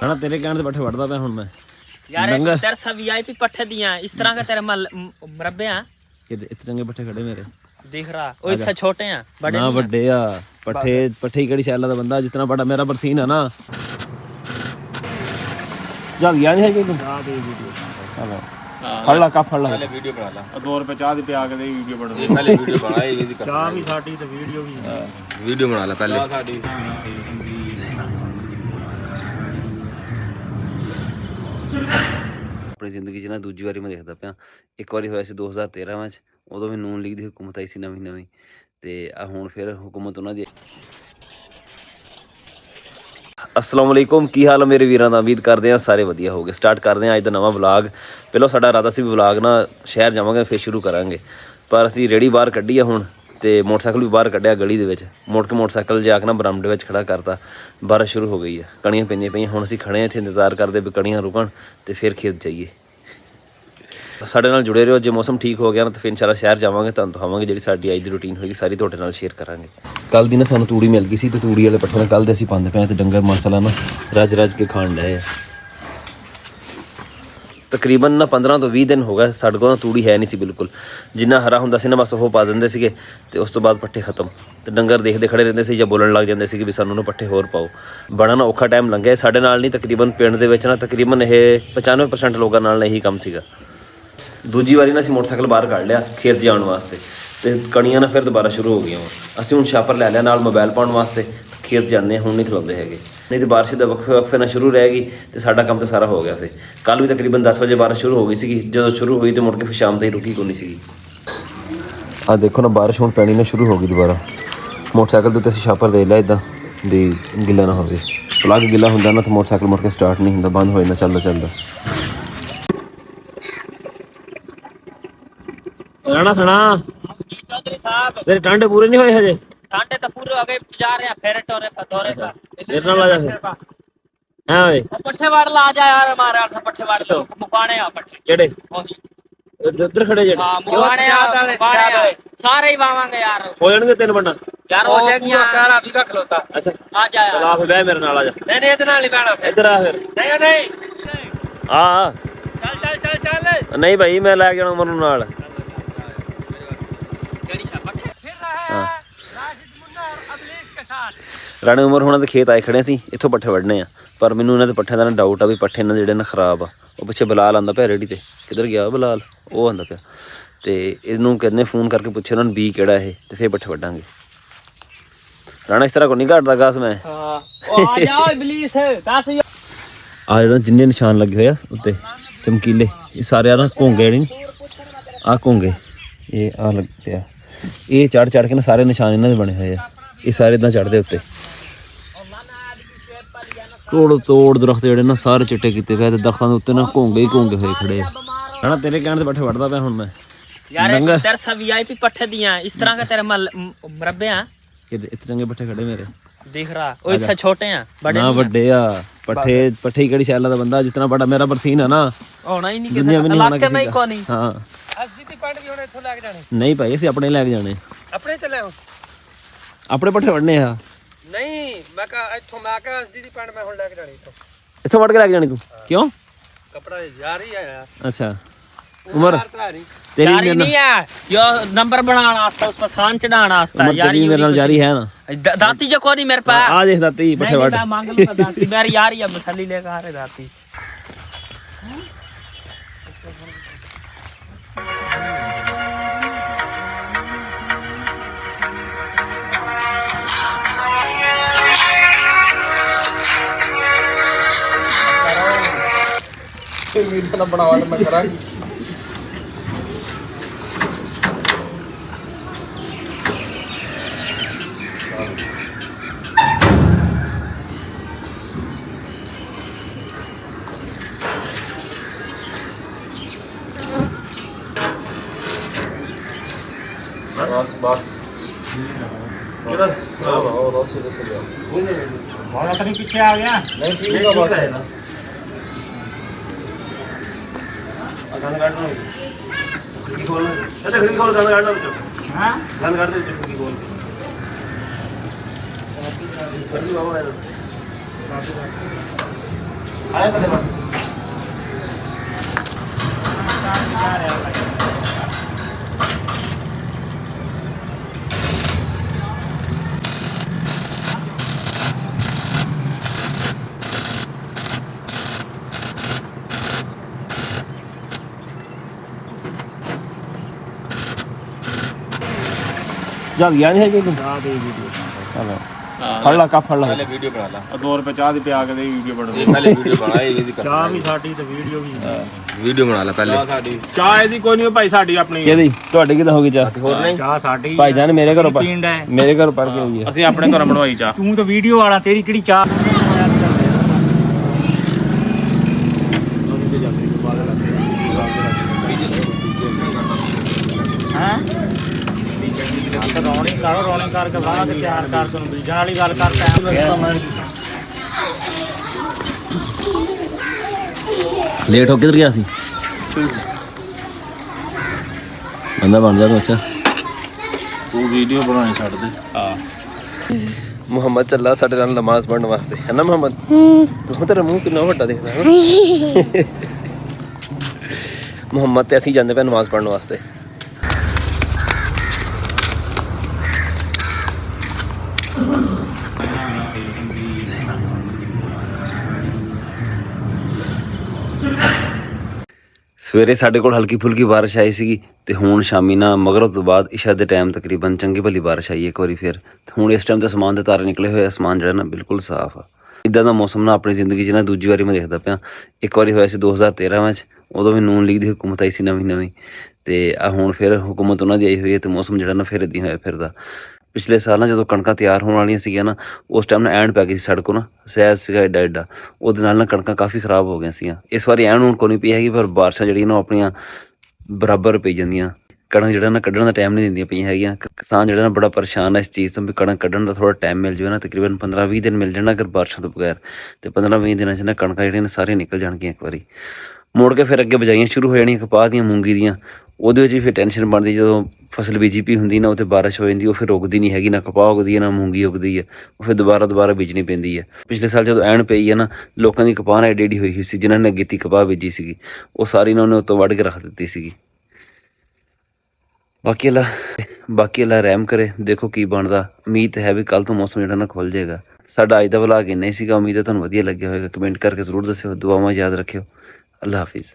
ਹਣਾ ਤੇਰੇ ਕਹਿਣ ਤੇ ਪੱਠੇ ਵੱਢਦਾ ਪਿਆ ਹੁਣ ਮੈਂ यार तेरे सब वीआईपी पट्टे दिए हैं इस तरह का तेरे मरबे हैं इतने चंगे पट्ठे खड़े मेरे दिख रहा वो इससे छोटे हैं बड़े ना बड़े आ पट्ठे पट्ठे ही कड़ी शैला दा बंदा जितना बड़ा मेरा बरसीन है ना जल गया नहीं है कि तुम हां दे वीडियो चलो फड़ ला का फड़ ला पहले वीडियो बना ला 2 रुपए चाह दी पे आके दे वीडियो बना ये पहले वीडियो बनाई ये भी चाह भी साडी ते वीडियो भी वीडियो बना ला पहले साडी ਆਪਣੀ ਜ਼ਿੰਦਗੀ 'ਚ ਨਾ ਦੂਜੀ ਵਾਰੀ ਮੈਂ ਦੇਖਦਾ ਪਿਆ। ਇੱਕ ਵਾਰੀ ਹੋਇਆ ਸੀ 2013 ਵਿੱਚ, ਉਦੋਂ ਵੀ ਨੂਨ ਲੀਗ ਦੀ ਹੁਕੂਮਤ ਆਈ ਸੀ ਨਵੀਂ ਤੇ ਆ ਹੁਣ ਫਿਰ ਹੁਕੂਮਤ ਉਹਨਾਂ ਦੀ। अस्सलाम वालेकुम, की हाल है मेरे वीरां दा? उम्मीद करते हैं सारे वधिया हो गए। स्टार्ट करते हैं अज दा नवा व्लॉग। पहलों साडा इरादा सी व्लॉग ना शहर जावांगे फिर शुरू करांगे, पर असीं रेहड़ी बाहर कड्ढी आ हुण ते मोटरसाइकिल भी बाहर कड्ढिया गली दे विच। मुड़ के मोटरसाइकिल जाके ना बरामदे विच खड़ा करता। बारिश शुरू हो गई है, कणियां पैंदियां पईयां। हुण असीं खड़े इत्थे इंतजार करदे भी कणियां रुकण ते फिर खेत जाइए। साडे नाल जुड़े रहो। जे मौसम ठीक हो गया ना तो फिर इंशाल्लाह शहर जावांगे, तुहानूं दिखावांगे जिहड़ी साडी अज दी रूटीन होएगी सारी तुहाडे नाल शेयर करांगे। कल दी ना सानूं तूड़ी मिल गई सी ते तूड़ी वाले पट्ठे कल दे असीं पांदे पए ते डंगर माशाल्लाह ना रज के खाण लए। तकरीबन ना 15 ਤੋਂ 20 दिन हो गए साडे कोल तूड़ी है नहीं सी बिल्कुल। जिन्ना हरा हुंदा सी ना बस ਉਹ ਪਾ ਦਿੰਦੇ ਸੀਗੇ ਤੇ ਉਸ ਤੋਂ ਬਾਅਦ ਪੱਠੇ ਖਤਮ ਤੇ ਡੰਗਰ ਦੇਖਦੇ ਖੜੇ ਰਹਿੰਦੇ ਸੀ ਜਾਂ ਬੋਲਣ ਲੱਗ ਜਾਂਦੇ ਸੀ ਕਿ ਵੀ ਸਾਨੂੰ ਨਾ ਪੱਠੇ ਹੋਰ ਪਾਓ। ਬੜਾ ਨਾ ਔਖਾ ਟਾਈਮ ਲੰਘਿਆ ਸਾਡੇ ਨਾਲ। ਨਹੀਂ ਤਕਰੀਬਨ ਪਿੰਡ ਦੇ ਵਿੱਚ ਨਾ ਤਕਰੀਬਨ ਇਹ 95% ਲੋਕਾਂ ਨਾਲ ਇਹੀ ਕੰਮ ਸੀਗਾ। ਦੂਜੀ ਵਾਰੀ ਨਾ ਅਸੀਂ ਮੋਟਰਸਾਈਕਲ ਬਾਹਰ ਕੱਢ ਲਿਆ ਖੇਤ ਜਾਣ ਵਾਸਤੇ ਤੇ ਕਣੀਆਂ ਨਾ ਫਿਰ ਦੁਬਾਰਾ ਸ਼ੁਰੂ ਹੋ ਗਈਆਂ। ਅਸੀਂ ਹੁਣ ਛਾਪਰ ਲੈ ਲਿਆ ਨਾਲ ਮੋਬਾਈਲ ਪਾਉਣ ਵਾਸਤੇ। ਖੇਤ ਜਾਂਦੇ ਹੁਣ ਨਹੀਂ ਖਲੋਂਦੇ ਹੈਗੇ, ਨਹੀਂ ਤਾਂ ਬਾਰਿਸ਼ ਦਾ ਵਕਫੇ ਨਾਲ ਸ਼ੁਰੂ ਰਹਿ ਗਈ ਤੇ ਸਾਡਾ ਕੰਮ ਤਾਂ ਸਾਰਾ ਹੋ ਗਿਆ ਸੀ। ਕੱਲ੍ਹ ਵੀ ਤਕਰੀਬਨ 10 ਵਜੇ ਬਾਰਿਸ਼ ਸ਼ੁਰੂ ਹੋ ਗਈ ਸੀਗੀ। ਜਦੋਂ ਸ਼ੁਰੂ ਹੋਈ ਤੇ ਮੁੜ ਕੇ ਫਿਰ ਸ਼ਾਮ ਤਾਈਂ ਰੁਕੀ ਕੋਈ ਨਹੀਂ ਸੀਗੀ। ਆਹ ਦੇਖੋ ਨਾ ਬਾਰਿਸ਼ ਹੁਣ ਪੈਣੀ ਨਾ ਸ਼ੁਰੂ ਹੋ ਗਈ ਦੁਬਾਰਾ। ਮੋਟਰਸਾਈਕਲ ਦੇ ਉੱਤੇ ਅਸੀਂ ਛਾਪਰ ਦੇ ਲਿਆ ਇੱਦਾਂ ਵੀ ਗਿੱਲਾ ਨਾ ਹੋਵੇ। ਪਲੱਗ ਗਿੱਲਾ ਹੁੰਦਾ ਨਾ ਤਾਂ ਮੋਟਰਸਾਈਕਲ ਮੁੜ ਕੇ ਸਟਾਰਟ ਨਹੀਂ ਹੁੰਦਾ, ਬੰਦ ਹੋ ਜਾਂਦਾ ਚੱਲਦਾ। ਰਾਣਾ ਸੁਣਾ चौधरी साहब ਤੇਰੇ ਟਾਂਡੇ ਪੂਰੇ ਨਹੀਂ ਹੋਏ ਹਜੇ? टांटे तो पूरे हो गए जा रहे हैं फेरे टोरे पर दौरे पर ਮੇਰੇ ਨਾਲ ਆ ਜਾ ਫਿਰ। ਹਾਂ ਓਏ पट्ठे वाड़ ला जा यार हमारे हाथ पट्ठे वाड़ लो मुकाने आ पट्ठे ਕਿਹੜੇ ਉੱਧਰ ਖੜੇ ਜਿਹੜੇ हां मुकाने आ सारे ही वावांगे यार। ਹੋ ਜਾਣਗੇ 3 ਬੰਦਾ यार हो जाएगी यार अभी का खलोता। ਅੱਛਾ आ जा यार। ਚਲ ਆ ਫਿਰ ਬਹਿ ਮੇਰੇ ਨਾਲ ਆ ਜਾ। नहीं इधर नाल ही बैठा फिर ਇੱਧਰ ਆ ਫਿਰ। नहीं नहीं ਆ चल चल चल चल ਨਹੀਂ ਭਾਈ ਮੈਂ ਲੈ ਕੇ ਜਾਣਾ ਮਨੂੰ ਨਾਲ। गड़ी सा पट्ठे फिर रहा है राशिद मुन्ना और अबलीस के साथ। ਰਾਣੇ ਉਮਰ ਹੋਣਾ ਦੇ ਖੇਤ ਆਏ ਖੜੇ ਸੀ, ਇੱਥੋਂ ਪੱਠੇ ਵੱਢਣੇ ਆ। ਪਰ ਮੈਨੂੰ ਇਹਨਾਂ ਦੇ ਪੱਠਿਆਂ ਦਾ ਨਾ ਡਾਊਟ ਆ ਵੀ ਪੱਠੇ ਇਹਨਾਂ ਦੇ ਜਿਹੜੇ ਨਾ ਖਰਾਬ ਆ। ਉਹ ਪਿੱਛੇ ਬਲਾਲ ਆਂਦਾ ਪਿਆ ਰੇੜੀ ਤੇ। ਕਿੱਧਰ ਗਿਆ ਬਲਾਲ? ਉਹ ਆਂਦਾ ਪਿਆ ਤੇ ਇਹਨੂੰ ਕਹਿੰਦੇ ਫੋਨ ਕਰਕੇ ਪੁੱਛੇ ਉਹਨਾਂ ਨੂੰ ਬੀ ਕਿਹੜਾ ਇਹ ਤੇ ਫਿਰ ਪੱਠੇ ਵੱਢਾਂਗੇ। ਰਾਣਾ ਇਸ ਤਰ੍ਹਾਂ ਕੋ ਨਹੀਂ ਘਟਦਾ ਗਾਸ ਮੈਂ। हां ओ आ जाओ इबलीस 10 ਆ ਜਿਹੜਾ ਜਿੰਨੇ ਨਿਸ਼ਾਨ ਲੱਗੇ ਹੋਏ ਆ ਉੱਤੇ ਚਮਕੀਲੇ, ਇਹ ਸਾਰੇ ਆ ਨਾ ਘੋਂਗੇ ਜਿਹੜੇ ਆ ਘੋਂਗੇ ਇਹ ਆ ਲੱਗ ਪਿਆ। ਇਹ ਚੜ ਕੇ ਨਾ ਸਾਰੇ ਨਿਸ਼ਾਨ ਇਹਨਾਂ ਦੇ ਬਣੇ ਹੋਏ ਆ। ਇਹ ਸਾਰੇ ਇਦਾਂ ਚੜਦੇ ਉੱਤੇ। ਤੋੜ ਦਰਖਤ ਜਿਹੜੇ ਨਾ ਸਾਰੇ ਚਿੱਟੇ ਕੀਤੇ ਪਏ ਤੇ ਦਰਖਤਾਂ ਦੇ ਉੱਤੇ ਨਾ ਘੋਂਗੇ ਹੀ ਘੋਂਗੇ ਹੋਏ ਖੜੇ ਆ। ਹਨਾ ਤੇਰੇ ਕਹਿਣ ਤੇ ਪੱਠੇ ਵੱਢਦਾ ਪਿਆ ਹੁਣ ਮੈਂ। यार तेरे सब वीआईपी पट्टे दिए हैं इस तरह का तेरे मरबे हैं इतने चंगे पट्ठे खड़े मेरे दिख रहा वो इससे छोटे हैं बड़े ना बड़े आ पट्ठे ही कड़ी शैला दा बंदा जितना बड़ा मेरा बरसीन है ना होना ही नहीं दुनिया में नहीं होना किसी का नहीं। हां असदीती पंड भी होने इथों लग जाने नहीं भाई ਅਸੀਂ ਆਪਣੇ ਲੈ ਕੇ ਜਾਣੇ अपने चले हो ਆਪਣੇ ਪੱਠੇ ਵੱਢਣੇ ਆ। नहीं मैं कहा इथों मैं कहा असदीती पंड मैं हुन लग जाने इथों ਇੱਥੋਂ ਵੱਢ ਕੇ ਲੈ ਕੇ ਜਾਣੀ ਤੂੰ? ਕਿਉਂ? कपड़ा यार ही है यार। अच्छा उमर तेरी यारी नहीं है यो नंबर बनाना वास्ता उस पर सान चढ़ाना वास्ता यारी मेरे नाल जारी है ना। दाती जो कोनी मेरे पास आ देख दाती पट्ठे वाट मैं मांग लूंगा दाती मेरी यारी है मछली लेकर आ रहे दाती। वीडियो ना बनावा तो मैं करांगी। बस बस किधर और से लेके जाओ। बहुत अपनी पीछे आ गया नहीं ठीक है बस है ना। गन काट लो खिड़की खोल। अच्छा खिड़की खोल गन काट लो। हां गन काट दे खिड़की खोल के। खिड़की बाबा है ਆਇਆ ਕਦੇ ਬਸ ਜਦ ਗਿਆ ਨਹੀਂ ਹੈ ਕਿ ਚਾਹ ਦੇ ਵੀਡੀਓ ਚਲੋ ਫੜ ਲਾ ਕਾ ਫੜ ਲਾ पहले वीडियो बना ला 2 ਰੁਪਏ ਚਾਹ ਦੀ ਪਿਆ ਕੇ ਦੇ ਵੀਡੀਓ ਬਣਾ ये पहले वीडियो बना ये भी कर ਚਾਹ ਵੀ ਸਾਡੀ ਤੇ ਵੀਡੀਓ ਵੀ वीडियो बना ला पहले ਸਾਡੀ ਚਾਹ ਇਹਦੀ ਕੋਈ ਨਹੀਂ ਭਾਈ ਸਾਡੀ ਆਪਣੀ ਕਿਹਦੀ ਤੁਹਾਡੀ ਕਿਦਾਂ ਹੋ ਗਈ ਚਾਹ और नहीं ਚਾਹ ਸਾਡੀ ਭਾਈ ਜਾਨ ਮੇਰੇ ਘਰੋਂ ਪਿੰਡ ਹੈ ਮੇਰੇ ਘਰੋਂ ਪੜ ਕੇ ਹੋਈ ਹੈ ਅਸੀਂ ਆਪਣੇ ਘਰੋਂ ਬਣਵਾਈ ਚਾਹ ਤੂੰ ਤਾਂ ਵੀਡੀਓ ਵਾਲਾ ਤੇਰੀ ਕਿਹੜੀ ਚਾਹ ਰੌਣੀ ਕਰਕੇ ਬਾਅਦ ਤਿਆਰ ਕਰ ਤੈਨੂੰ ਬੀਜਣ ਵਾਲੀ ਗੱਲ ਕਰ ਟਾਈਮ ਲੇਟ ਹੋ ਕਿੱਧਰ ਗਿਆ ਸੀ ਬੰਦਾ ਬਣ ਜਾ ਤੂੰ ਅੱਛਾ ਤੂੰ ਵੀਡੀਓ ਬਣਾਉਣੀ ਛੱਡ ਦੇ ਹਾਂ ਮੁਹੰਮਦ ਚੱਲਾ ਸਾਡੇ ਨਾਲ ਨਮਾਜ਼ ਪੜ੍ਹਨ ਵਾਸਤੇ ਹੈ ਨਾ ਮੁਹੰਮਦ ਤੂੰ ਤੇਰਾ ਮੂੰਹ ਕਿੰਨਾ ਵੱਡਾ ਦਿਖਦਾ ਹੈ ਮੁਹੰਮਦ ਤੇ ਅਸੀਂ ਜਾਂਦੇ ਪਏ ਨਮਾਜ਼ ਪੜ੍ਹਨ ਵਾਸਤੇ ਸਵੇਰੇ ਸਾਡੇ ਕੋਲ ਹਲਕੀ ਫੁਲਕੀ ਬਾਰਿਸ਼ ਆਈ ਸੀਗੀ ਤੇ ਹੁਣ ਸ਼ਾਮੀ ਨਾ ਮਗਰਬ ਤੋਂ ਬਾਅਦ ਇਸ਼ਾ ਦੇ ਟਾਈਮ ਤਕਰੀਬਨ ਚੰਗੀ ਭਲੀ ਬਾਰਿਸ਼ ਆਈ ਇੱਕ ਵਾਰੀ ਫਿਰ ਹੁਣ ਇਸ ਟਾਈਮ ਤੇ ਅਸਮਾਨ ਦੇ ਤਾਰੇ ਨਿਕਲੇ ਹੋਏ ਅਸਮਾਨ ਜਿਹੜਾ ਨਾ ਬਿਲਕੁਲ ਸਾਫ਼ ਆ ਇਦਾਂ ਦਾ ਮੌਸਮ ਨਾ ਆਪਣੀ ਜ਼ਿੰਦਗੀ 'ਚ ਨਾ ਦੂਜੀ ਵਾਰੀ ਮੈਂ ਦੇਖਦਾ ਪਿਆ ਇੱਕ ਵਾਰੀ ਹੋਇਆ ਸੀ 2013 ਵਿੱਚ ਉਦੋਂ ਵੀ ਨੂਨ ਲੀਗ ਦੀ ਹੁਕੂਮਤ ਆਈ ਸੀ ਨਵੀਂ ਤੇ ਆ ਹੁਣ ਫਿਰ ਹੁਕੂਮਤ ਉਹਨਾਂ ਦੀ ਆਈ ਹੋਈ ਹੈ ਤੇ ਮੌਸਮ ਜਿਹੜਾ ਨਾ ਫਿਰ ਇੱਦਾਂ ਹੋਇਆ ਫਿਰਦਾ ਪਿਛਲੇ ਸਾਲ ਨਾ ਜਦੋਂ ਕਣਕਾਂ ਤਿਆਰ ਹੋਣ ਵਾਲੀਆਂ ਸੀਗੀਆਂ ਨਾ ਉਸ ਟਾਈਮ ਨਾ ਐਂਡ ਪੈ ਗਈ ਸੀ ਸੜਕੋਂ ਨਾ ਸਹਿਜ ਸੀਗਾ ਐਡਾ ਉਹਦੇ ਨਾਲ ਨਾ ਕਣਕਾਂ ਕਾਫੀ ਖਰਾਬ ਹੋ ਗਈਆਂ ਸੀਗੀਆਂ ਇਸ ਵਾਰੀ ਐਨ ਹੁਣ ਕੋਈ ਨਹੀਂ ਪਈ ਹੈਗੀ ਪਰ ਬਾਰਿਸ਼ਾਂ ਜਿਹੜੀਆਂ ਨਾ ਆਪਣੀਆਂ ਬਰਾਬਰ ਪਈ ਜਾਂਦੀਆਂ ਕਣਕ ਜਿਹੜਾ ਨਾ ਕੱਢਣ ਦਾ ਟਾਈਮ ਨਹੀਂ ਦਿੰਦੀਆਂ ਪਈਆਂ ਹੈਗੀਆਂ ਕਿਸਾਨ ਜਿਹੜਾ ਨਾ ਬੜਾ ਪਰੇਸ਼ਾਨ ਹੈ ਇਸ ਚੀਜ਼ ਤੋਂ ਵੀ ਕਣਕ ਕੱਢਣ ਦਾ ਥੋੜਾ ਟਾਈਮ ਮਿਲ ਜਾਵੇ ਨਾ ਤਕਰੀਬਨ 15-20 ਦਿਨ ਮਿਲ ਜਾਣਾ ਅਗਰ ਬਾਰਿਸ਼ਾਂ ਤੋਂ ਬਗੈਰ ਤੇ 15-20 ਦਿਨਾਂ 'ਚ ਨਾ ਕਣਕਾਂ ਜਿਹੜੀਆਂ ਨੇ ਸਾਰੀਆਂ ਨਿਕਲ ਜਾਣਗੀਆਂ ਇੱਕ ਵਾਰੀ ਮੁੜ ਕੇ ਫਿਰ ਅੱਗੇ ਬਜਾਈਆਂ ਸ਼ੁਰੂ ਹੋ ਜਾਣੀਆਂ ਕਪਾਹ ਦੀਆਂ ਮੂੰਗੀ ਦੀਆਂ ਉਹਦੇ ਵਿੱਚ ਵੀ ਫਿਰ ਟੈਨਸ਼ਨ ਬਣਦੀ ਜਦੋਂ ਫਸਲ ਬੀਜੀ ਪਈ ਹੁੰਦੀ ਨਾ ਉਹ 'ਤੇ ਬਾਰਿਸ਼ ਹੋ ਜਾਂਦੀ ਉਹ ਫਿਰ ਉੱਗਦੀ ਨਹੀਂ ਹੈਗੀ ਨਾ ਕਪਾਹ ਉੱਗਦੀ ਹੈ ਨਾ ਮੂੰਗੀ ਉੱਗਦੀ ਹੈ ਉਹ ਫਿਰ ਦੁਬਾਰਾ ਬੀਜਣੀ ਪੈਂਦੀ ਹੈ ਪਿਛਲੇ ਸਾਲ ਜਦੋਂ ਐਨ ਪਈ ਹੈ ਨਾ ਲੋਕਾਂ ਦੀ ਕਪਾਹ ਨਾਲ ਏਡੀ ਹੋਈ ਸੀ ਜਿਨ੍ਹਾਂ ਨੇ ਅਗੇਤੀ ਕਪਾਹ ਬੀਜੀ ਸੀਗੀ ਉਹ ਸਾਰੀ ਨਾ ਉਹਨੇ ਉੱਤੋਂ ਵੱਢ ਕੇ ਰੱਖ ਦਿੱਤੀ ਸੀਗੀ ਬਾਕੀ ਅੱਲਾ ਰਹਿਮ ਕਰੇ ਦੇਖੋ ਕੀ ਬਣਦਾ ਉਮੀਦ ਹੈ ਵੀ ਕੱਲ ਤੋਂ ਮੌਸਮ ਜਿਹੜਾ ਨਾ ਖੁੱਲ ਜਾਏਗਾ ਸਾਡਾ ਅੱਜ ਦਾ ਵਲੌਗ ਇੰਨਾ ਹੀ ਸੀਗਾ ਉਮੀਦ ਹੈ ਤੁਹਾਨੂੰ ਵਧੀਆ ਲੱਗਿਆ ਹੋਵੇਗਾ ਕਮੈਂਟ ਕਰਕੇ ਜ਼ਰੂਰ ਦੱਸਿਓ ਦੁਆਵਾਂ ਯਾਦ ਰੱਖਿਓ ਅੱਲਾ ਹਾਫਿਜ਼